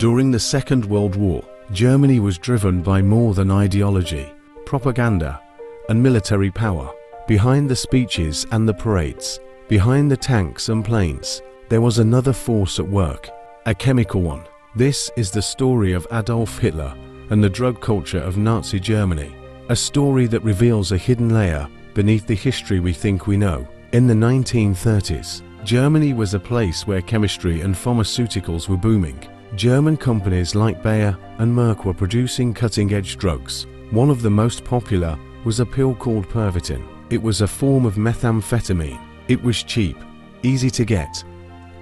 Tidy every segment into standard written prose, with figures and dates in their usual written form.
During the Second World War, Germany was driven by more than ideology, propaganda, and military power. Behind the speeches and the parades, behind the tanks and planes, there was another force at work, a chemical one. This is the story of Adolf Hitler and the drug culture of Nazi Germany, a story that reveals a hidden layer beneath the history we think we know. In the 1930s, Germany was a place where chemistry and pharmaceuticals were booming. German companies like Bayer and Merck were producing cutting-edge drugs. One of the most popular was a pill called Pervitin. It was a form of methamphetamine. It was cheap, easy to get,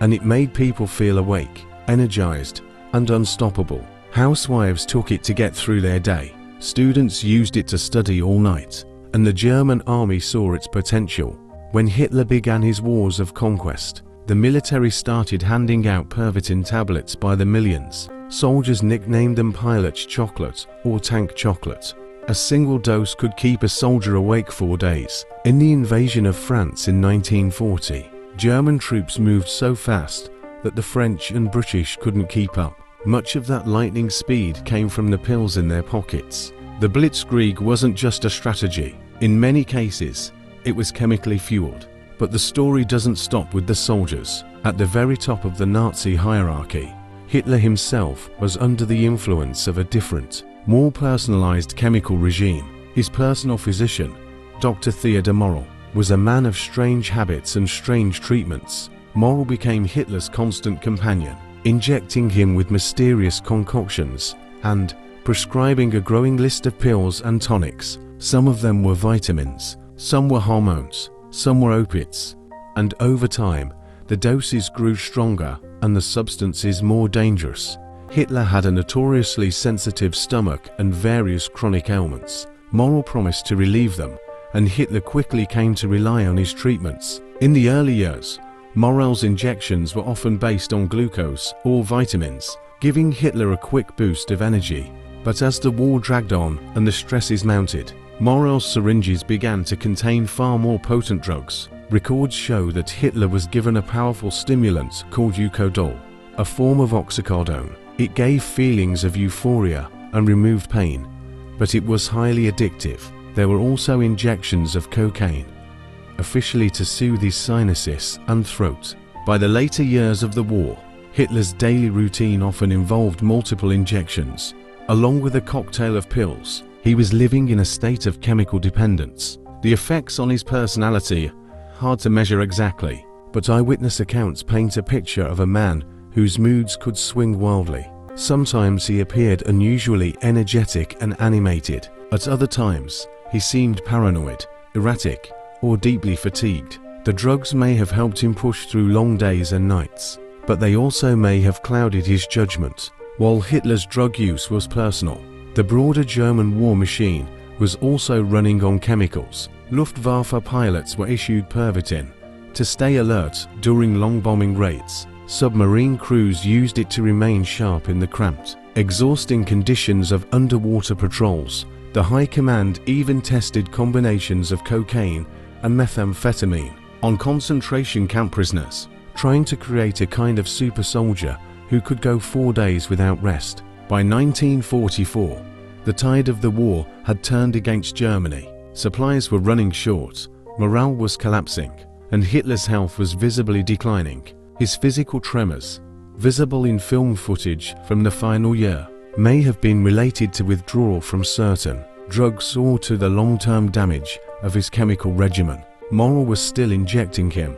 and it made people feel awake, energized, and unstoppable. Housewives took it to get through their day. Students used it to study all night, and the German army saw its potential. When Hitler began his wars of conquest, the military started handing out Pervitin tablets by the millions. Soldiers nicknamed them pilot's chocolate or tank chocolate. A single dose could keep a soldier awake 4 days. In the invasion of France in 1940, German troops moved so fast that the French and British couldn't keep up. Much of that lightning speed came from the pills in their pockets. The Blitzkrieg wasn't just a strategy. In many cases, it was chemically fueled. But the story doesn't stop with the soldiers. At the very top of the Nazi hierarchy, Hitler himself was under the influence of a different, more personalized chemical regime. His personal physician, Dr. Theodor Morell, was a man of strange habits and strange treatments. Morell became Hitler's constant companion, injecting him with mysterious concoctions and prescribing a growing list of pills and tonics. Some of them were vitamins, some were hormones, some were opiates, and over time, the doses grew stronger and the substances more dangerous. Hitler had a notoriously sensitive stomach and various chronic ailments. Morell promised to relieve them, and Hitler quickly came to rely on his treatments. In the early years, Morell's injections were often based on glucose or vitamins, giving Hitler a quick boost of energy. But as the war dragged on and the stresses mounted, Morell's syringes began to contain far more potent drugs. Records show that Hitler was given a powerful stimulant called Eucodol, a form of oxycodone. It gave feelings of euphoria and removed pain, but it was highly addictive. There were also injections of cocaine, officially to soothe his sinuses and throat. By the later years of the war, Hitler's daily routine often involved multiple injections, along with a cocktail of pills. He was living in a state of chemical dependence. The effects on his personality, hard to measure exactly, but eyewitness accounts paint a picture of a man whose moods could swing wildly. Sometimes he appeared unusually energetic and animated. At other times, he seemed paranoid, erratic, or deeply fatigued. The drugs may have helped him push through long days and nights, but they also may have clouded his judgment. While Hitler's drug use was personal, the broader German war machine was also running on chemicals. Luftwaffe pilots were issued Pervitin to stay alert during long bombing raids. Submarine crews used it to remain sharp in the cramped, exhausting conditions of underwater patrols. The High Command even tested combinations of cocaine and methamphetamine on concentration camp prisoners, trying to create a kind of super soldier who could go 4 days without rest. By 1944, the tide of the war had turned against Germany. Supplies were running short, morale was collapsing, and Hitler's health was visibly declining. His physical tremors, visible in film footage from the final year, may have been related to withdrawal from certain drugs or to the long-term damage of his chemical regimen. Morell was still injecting him,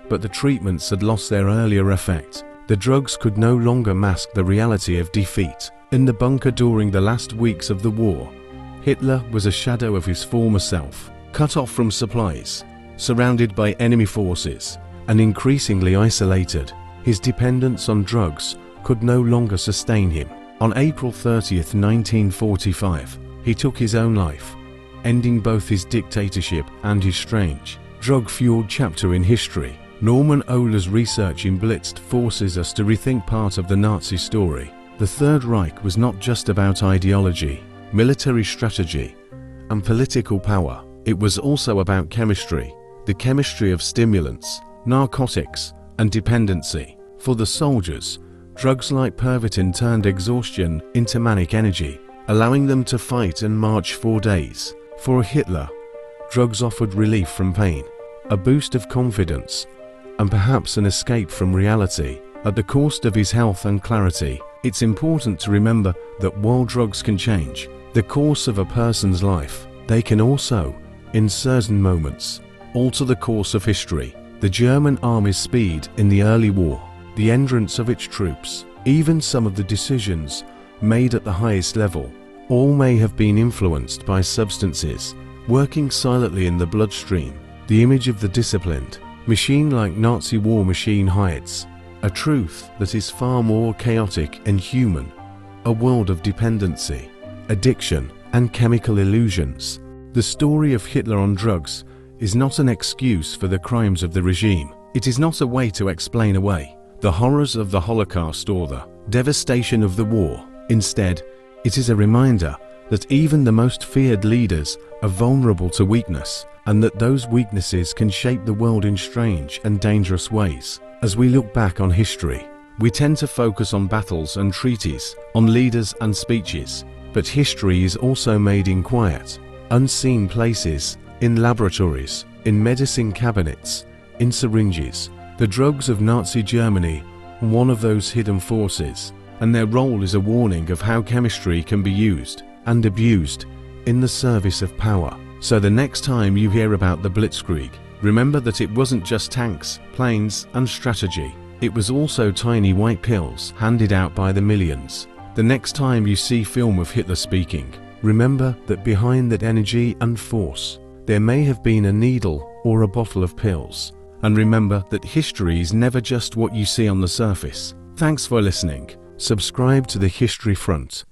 but the treatments had lost their earlier effect. The drugs could no longer mask the reality of defeat. In the bunker during the last weeks of the war, Hitler was a shadow of his former self, cut off from supplies, surrounded by enemy forces, and increasingly isolated. His dependence on drugs could no longer sustain him. On April 30th, 1945, he took his own life, ending both his dictatorship and his strange, drug-fueled chapter in history. Norman Ohler's research in Blitzed forces us to rethink part of the Nazi story. The Third Reich was not just about ideology, military strategy, and political power. It was also about chemistry, the chemistry of stimulants, narcotics, and dependency. For the soldiers, Drugs like Pervitin turned exhaustion into manic energy, allowing them to fight and march for days. For Hitler, drugs offered relief from pain, a boost of confidence, and perhaps an escape from reality. At the cost of his health and clarity, it's important to remember that while drugs can change the course of a person's life, they can also, in certain moments, alter the course of history. The German army's speed in the early war, the entrance of its troops, even some of the decisions made at the highest level, all may have been influenced by substances working silently in the bloodstream. The image of the disciplined machine-like Nazi war machine hides a truth that is far more chaotic and human, a world of dependency, addiction, and chemical illusions. The story of Hitler on drugs is not an excuse for the crimes of the regime. It is not a way to explain away the horrors of the Holocaust or the devastation of the war. Instead, it is a reminder that even the most feared leaders are vulnerable to weakness, and that those weaknesses can shape the world in strange and dangerous ways. As we look back on history, we tend to focus on battles and treaties, on leaders and speeches, but history is also made in quiet, unseen places, in laboratories, in medicine cabinets, in syringes. The drugs of Nazi Germany were one of those hidden forces, and their role is a warning of how chemistry can be used and abused in the service of power. So the next time you hear about the Blitzkrieg, remember that it wasn't just tanks, planes, and strategy. It was also tiny white pills handed out by the millions. The next time you see film of Hitler speaking, remember that behind that energy and force, there may have been a needle or a bottle of pills. And remember that history is never just what you see on the surface. Thanks for listening. Subscribe to the History Front.